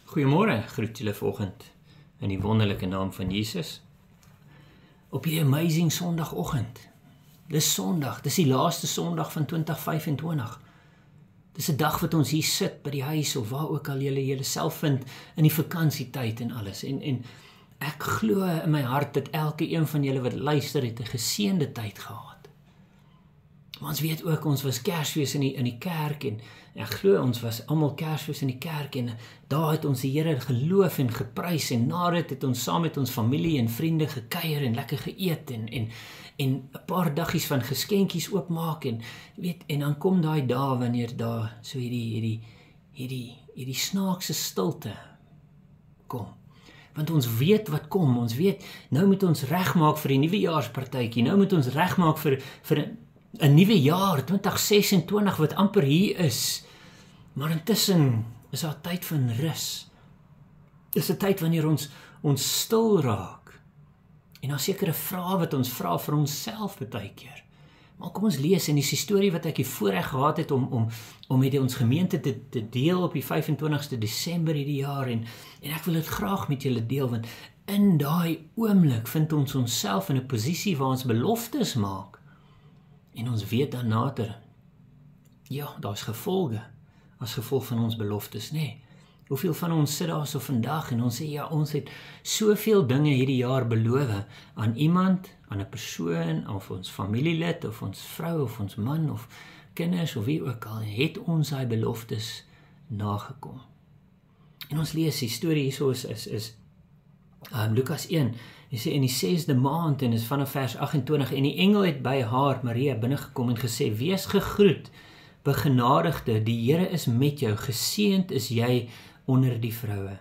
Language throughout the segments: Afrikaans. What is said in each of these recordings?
Goeiemôre, groet julle vanoggend in die wonderlike naam van Jesus. Op hierdie amazing Sondagoggend. Dis Sondag, dis die laaste Sondag van 2025. Dis 'n dag wat ons hier sit by die huis of waar ook al julle julleself vind in die vakansietyd en alles. En ek glo in my hart dat elke een van julle wat luister het 'n geseënde tyd gehad. Maar ons weet ook, ons was Kersfees in die kerk en ek glo ons was almal Kersfees in die kerk en daar het ons die Here geloof en geprys en na dit het ons saam met ons familie en vriende gekuier en lekker geëet en 'n paar daggies van geskenkies oopmaak en weet en dan kom daai dae wanneer daar so hierdie snaakse stilte kom. Want ons weet wat kom, ons weet nou moet ons regmaak vir die nuwejaarspartytjie, nou moet ons regmaak vir 'n nuwe jaar 2026 wat amper hier is. Maar intussen is daar tyd van rus. Dis 'n tyd wanneer ons stil raak. En daar sekere vrae wat ons vra vir onsself baie keer. Maar kom ons lees in die storie wat ek die voorreg gehad het om met ons gemeente te deel op die 25ste Desember hierdie jaar en ek wil dit graag met julle deel want in daai oomblik vind ons onsself in 'n posisie waar ons beloftes maak. En ons weet dan later, ja, daar's gevolge as gevolg van ons beloftes, nê. Hoeveel van ons sit daar so vandag en ons sê, ja, ons het soveel dinge hierdie jaar beloof aan iemand, aan 'n persoon, of ons familielid, of ons vrou, of ons man, of kinders, of wie ook al, het ons daai beloftes nagekom. En ons lees die storie hierso is Lukas 1, hy sê in die 6de maand en is vanaf vers 28 en die engel het by haar, Maria, binnengekom en gesê, wees gegroet, begenadigde, die Here is met jou, geseënd is jy onder die vroue.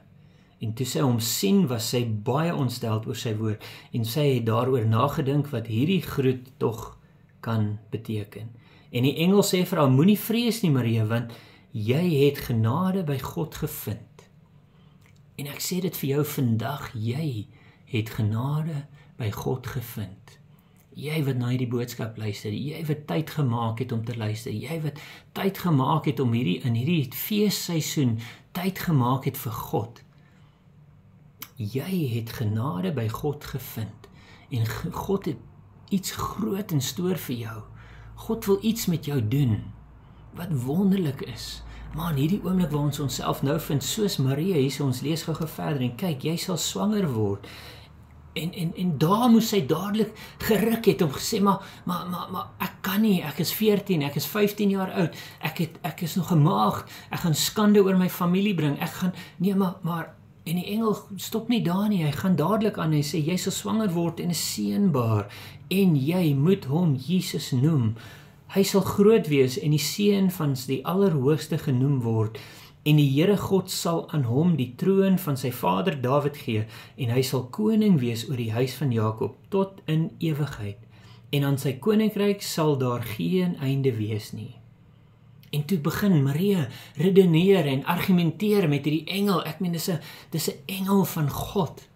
En toe sy hom sien, was sy baie ontsteld oor sy woord en sy het daaroor nagedink wat hierdie groet tog kan beteken. En die engel sê vir haar, moenie vrees nie Maria, want jy het genade by God gevind. En ek sê dit vir jou vandag, jy het genade by God gevind. Jy wat na hierdie boodskap luister, jy wat tyd gemaak het om te luister, jy wat tyd gemaak het om in hierdie feesseisoen tyd gemaak het vir God. Jy het genade by God gevind en God het iets groot in stoor vir jou. God wil iets met jou doen wat wonderlik is. Maar in hierdie oomblik waar ons onsself nou vind, soos Maria, hier ons lees gou verder en kyk, jy sal swanger word. En daar moes sy dadelik geruk het om gesê, maar ek kan nie, ek is 14, ek is 15 jaar oud, ek is nog 'n maagd, ek gaan skande oor my familie bring, en die engel stop nie daar nie, hy gaan dadelik aan, hy sê, jy sal swanger word en is seënbaar, en jy moet hom Jesus noem. Hy sal groot wees en die seun van die Allerhoogste genoem word en die Here God sal aan hom die troon van sy vader Dawid gee en hy sal koning wees oor die huis van Jakob tot in ewigheid en aan sy koninkryk sal daar geen einde wees nie. En toe begin Maria redeneer en argumenteer met hierdie engel, ek meen dis 'n engel van God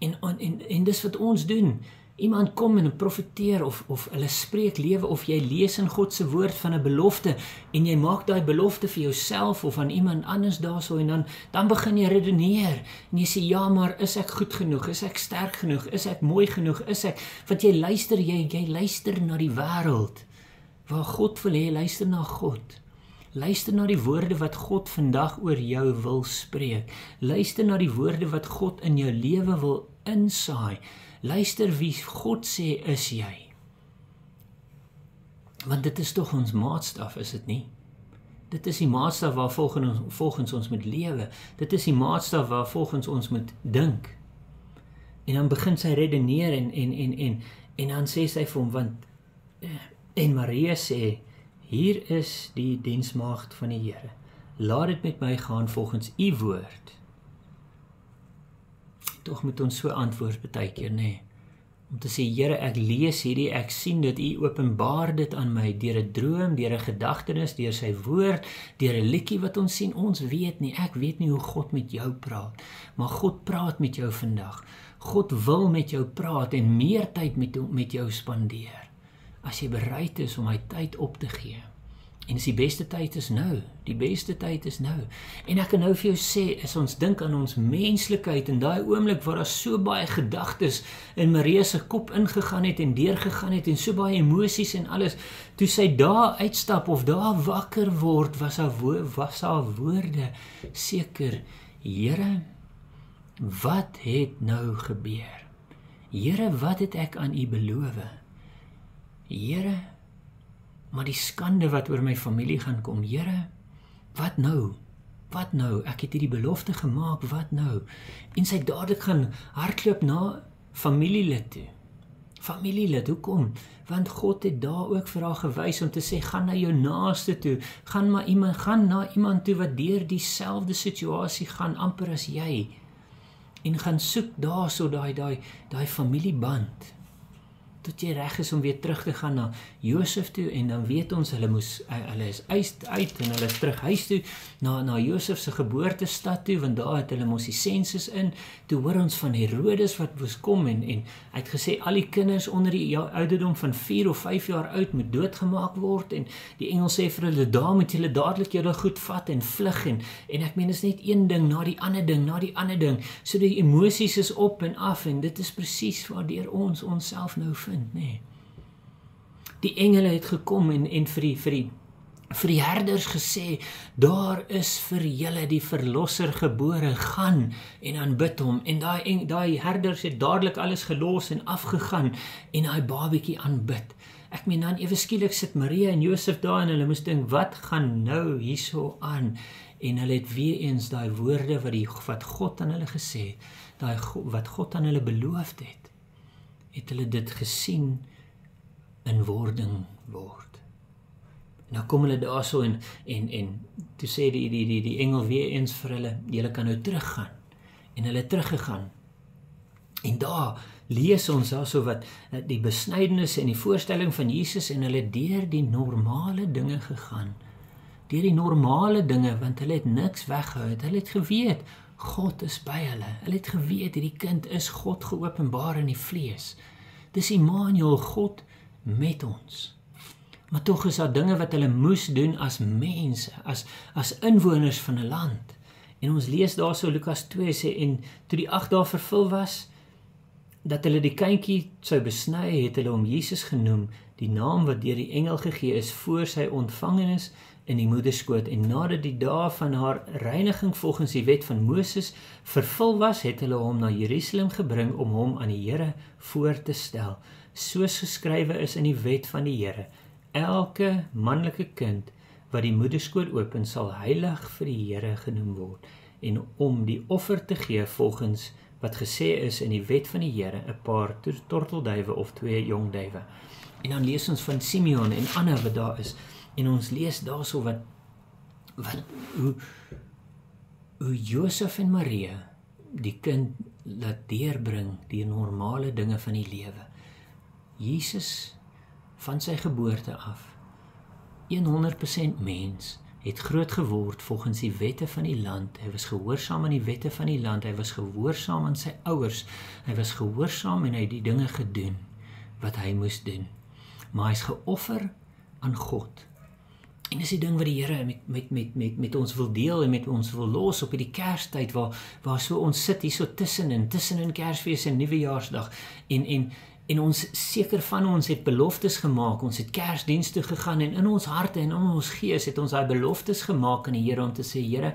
en dis wat ons doen. Iemand kom en profeteer of hulle spreek lewe of jy lees in God se woord van 'n belofte en jy maak daai belofte vir jouself of aan iemand anders daarso en dan begin jy redeneer en jy sê ja, maar is ek goed genoeg? Is ek sterk genoeg? Is ek mooi genoeg? Is ek want jy luister na die wêreld waar God wil hê luister na God. Luister na die woorde wat God vandag oor jou wil spreek. Luister na die woorde wat God in jou lewe wil insaai. Luister wie God sê is jy. Want dit is tog ons maatstaf, is dit nie? Dit is die maatstaf waar volgens ons moet lewe. Dit is die maatstaf waar volgens ons moet dink. En dan begin sy redeneer en dan sê sy vir hom, en Maria sê, hier is die diensmaagd van die Here. Laat dit met my gaan volgens u woord. Tog moet ons so antwoord baie keer, nê. Om te sê, Here, ek lees hierdie, ek sien dit, u openbaar dit aan my, deur 'n droom, deur 'n gedagtenis, deur sy woord, deur 'n liedjie wat ons sien, ons weet nie, ek weet nie hoe God met jou praat, maar God praat met jou vandag. God wil met jou praat en meer tyd met jou spandeer, as jy bereid is om hy tyd op te gee. En die beste tyd is nou, die beste tyd is nou. En ek kan nou vir jou sê, as ons dink aan ons menslikheid, in daai oomblik waar daar so baie gedagtes in Maria se kop ingegaan het en deurgegaan het, en so baie emosies en alles, toe sy daar uitstap of daar wakker word, was haar woorde seker, Here, wat het nou gebeur? Here, wat het ek aan U beloof? Here, maar die skande wat oor my familie gaan kom, Here, wat nou? Wat nou? Ek het hierdie belofte gemaak, wat nou? En sy dadelik gaan hardloop na familielid toe. Familielid, hoekom? Want God het daar ook vir haar gewys om te sê, gaan na jou naaste toe, gaan na iemand toe wat deur dieselfde situasie gaan, amper as jy, en gaan soek daar so daai familieband, tot jy reg is om weer terug te gaan na Josef toe, en dan weet ons, hulle is uit en hulle is terug huis toe, na Josef se geboortestad toe, want daar het hulle mos die sensus in, toe hoor ons van Herodes wat moes kom, en hy het gesê, al die kinders onder die ouderdom van 4 of 5 jaar oud moet doodgemaak word, en die engel sê vir hulle, daar moet julle dadelik julle goed vat en vlug, en ek meen, is net een ding, na die ander ding, so die emosies is op en af, en dit is presies waardeur ons onsself nou vind, nee. Die engele het gekom en vir die herders gesê, daar is vir julle die verlosser gebore, gaan en aanbid hom, en daai herders het dadelik alles gelos en afgegaan, en daai babietjie aanbid. Ek meen dan ewe skielik sit Maria en Josef daar, en hulle moes dink, wat gaan nou hierso aan? En hulle het weer eens daai woorde wat God aan hulle gesê het, wat God aan hulle beloof het hulle dit gesien in wording word. Nou kom hulle daar so en toe sê die engel weer eens vir hulle, julle kan nou teruggaan. En hulle het teruggegaan. En daar lees ons daar so wat die besnydenis en die voorstelling van Jesus, en hulle deur die normale dinge gegaan. Deur die normale dinge, want hulle het niks weggehou, hulle het geweet, God is by hulle. Hulle het geweet, hierdie kind is God geopenbaar in die vlees. Dis Immanuel, God met ons. Maar tog is daar dinge wat hulle moes doen as mense, as inwoners van 'n land. En ons lees daar so Lukas 2 sê, en toe die 8 dae vervul was, dat hulle die kindjie sou besny, het hulle hom Jesus genoem, die naam wat deur die engel gegee is voor sy ontvangenis in die moederskoot, en nadat die dae van haar reiniging volgens die wet van Moses vervul was, het hulle hom na Jerusalem gebring om hom aan die Here voor te stel, soos geskrywe is in die wet van die Here. Elke manlike kind wat die moederskoot open, sal heilig vir die Here genoem word, en om die offer te gee volgens wat gesê is in die wet van die Here, 'n paar tortelduwe of 2 jong duwe. En dan lees ons van Simeon en Anna wat daar is, en ons lees daarso hoe Josef en Maria die kind laat deurbring die normale dinge van die lewe. Jesus van sy geboorte af, 100% mens, het groot geword volgens die wette van die land. Hy was gehoorsaam aan die wette van die land, hy was gehoorsaam aan sy ouers, hy was gehoorsaam en hy het die dinge gedoen wat hy moes doen. Maar hy is geoffer aan God. En dis die ding wat die Here met ons wil deel en met ons wil los op hierdie Kerstyd waar so ons sit hier so tussenin Kersfees en Nuwejaarsdag en ons seker van ons het beloftes gemaak, ons het Kersdiens toe gegaan en in ons harte en in ons gees het ons daai beloftes gemaak aan die Here om te sê, Here,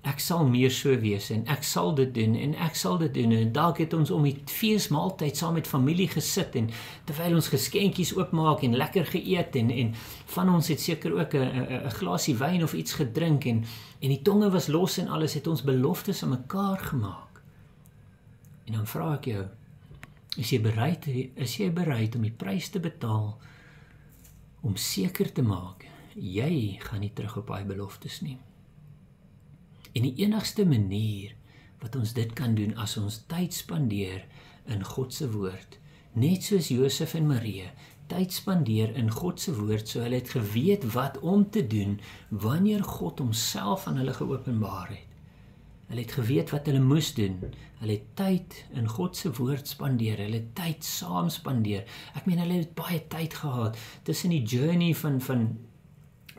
ek sal meer so wees en ek sal dit doen en ek sal dit doen, en dalk het ons om die feesmaaltyd saam met familie gesit en terwyl ons geskenkies oopmaak en lekker geëet en van ons het seker ook 'n glasie wyn of iets gedrink en die tonge was los en alles, het ons beloftes aan mekaar gemaak. En dan vra ek jou, is jy bereid om die prys te betaal om seker te maak, jy gaan nie terug op daai beloftes nie. En die enigste manier wat ons dit kan doen as ons tyd spandeer in God se woord, net soos Josef en Maria, tyd spandeer in God se woord, so hulle het geweet wat om te doen wanneer God homself aan hulle geopenbaar het. Hulle het geweet wat hulle moes doen. Hulle het tyd in God se woord spandeer. Hulle het tyd saam spandeer. Ek meen, hulle het baie tyd gehad tussen die journey van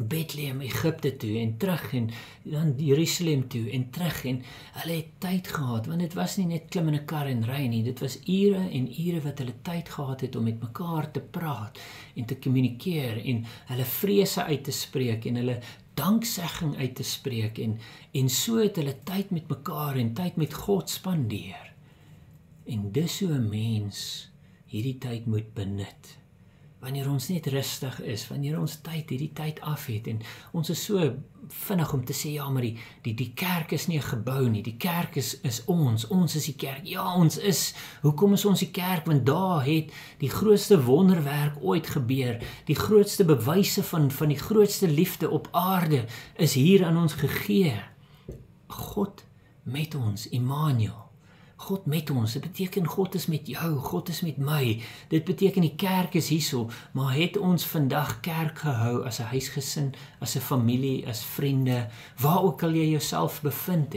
Bethlehem, Egipte toe en terug en dan Jerusalem toe en terug en hulle het tyd gehad, want dit was nie net klim in 'n kar en ry nie, dit was ure en ure wat hulle tyd gehad het om met mekaar te praat en te kommunikeer en hulle vrese uit te spreek en hulle danksegging uit te spreek en so het hulle tyd met mekaar en tyd met God spandeer. En dis hoe 'n mens hierdie tyd moet benut. Wanneer ons net rustig is, wanneer ons hierdie tyd af het en ons is so vinnig om te sê, ja, maar die kerk is nie 'n gebou nie, die kerk is ons is die kerk. Ja, ons is, hoekom is ons die kerk? Want daar het die grootste wonderwerk ooit gebeur, die grootste bewyse van die grootste liefde op aarde is hier aan ons gegee. God met ons, Immanuel. God met ons, dit beteken God is met jou, God is met my, dit beteken die kerk is hierso, maar het ons vandag kerk gehou as 'n huisgesin, as 'n familie, as vriende, waar ook al jy jouself bevind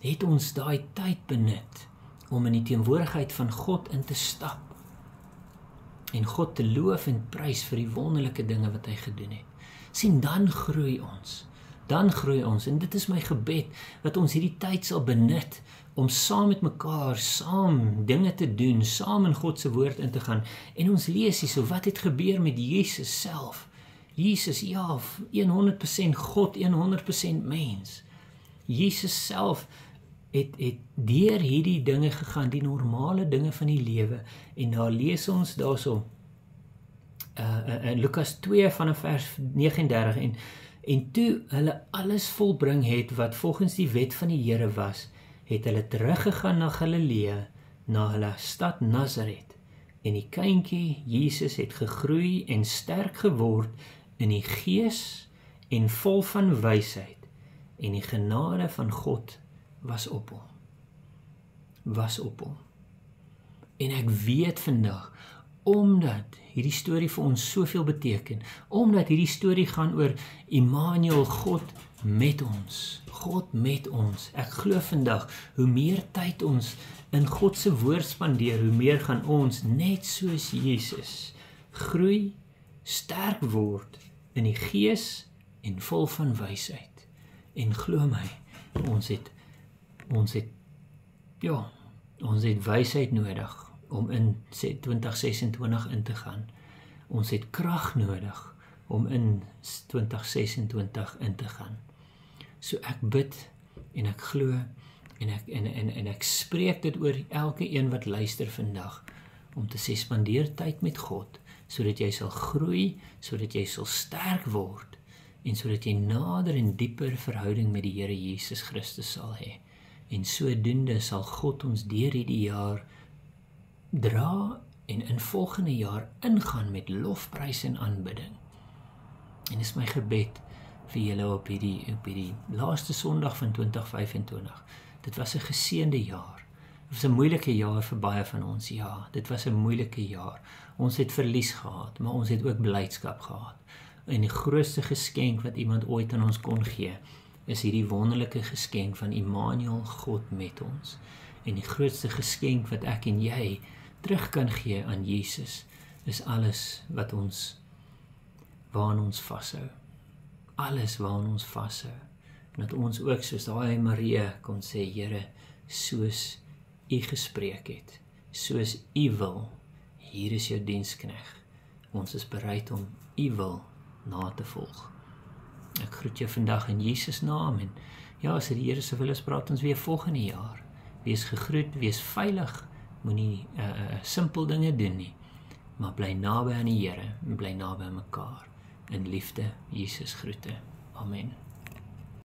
het ons daai tyd benut om in die teenwoordigheid van God in te stap en God te loof en prys vir die wonderlike dinge wat hy gedoen het. Sien, dan groei ons en dit is my gebed, dat ons hierdie tyd sal benut om saam met mekaar, saam dinge te doen, saam in God se woord in te gaan. En ons lees hierso, wat het gebeur met Jesus self? Jesus, ja, 100% God, 100% mens. Jesus self het deur hierdie dinge gegaan, die normale dinge van die lewe. En daar lees ons daarso, in Lukas 2 vanaf vers 39, en toe hulle alles volbring het, wat volgens die wet van die Here was, het hulle teruggegaan na Galilea, na hulle stad Nazaret. En die kindjie Jesus het gegroei en sterk geword in die gees en vol van wysheid. En die genade van God was op hom. En ek weet vandag, omdat hierdie storie vir ons soveel beteken, omdat hierdie storie gaan oor Immanuel, God met ons. Ek glo vandag, hoe meer tyd ons in God se woord spandeer, hoe meer gaan ons, net soos Jesus, groei, sterk word in die gees en vol van wysheid. En glo my, ons het wysheid nodig om in 2026 in te gaan. Ons het krag nodig om in 2026 in te gaan. So ek bid en ek glo en ek spreek dit oor elke een wat luister vandag, om te sê, spandeer tyd met God, sodat jy sal groei, sodat jy sal sterk word, en sodat jy nader en dieper verhouding met die Here Jesus Christus sal hê. En sodoende sal God ons deur hierdie jaar dra en in volgende jaar ingaan met lofprys en aanbidding. En dis my gebed vir julle op hierdie laaste Sondag van 2025. Dit was 'n geseënde jaar. Dit was 'n moeilike jaar vir baie van ons. Ja, dit was 'n moeilike jaar. Ons het verlies gehad, maar ons het ook blydskap gehad. En die grootste geskenk wat iemand ooit aan ons kon gee, is hierdie wonderlike geskenk van Immanuel, God met ons. En die grootste geskenk wat ek en jy terug kan gee aan Jesus, is alles waaraan ons vashou. Alles waaraan ons vashou. Dat ons ook soos daai Maria kon sê, Here, soos U gespreek het, soos U wil, hier is jou dienskneg. Ons is bereid om U wil na te volg. Ek groet jou vandag in Jesus naam en ja, as die Here se wil is, praat ons weer volgende jaar. Wees gegroet, wees veilig, moenie simpel dinge doen nie, maar bly naby aan die Here en bly naby aan mekaar. In liefde, Jesus groete. Amen.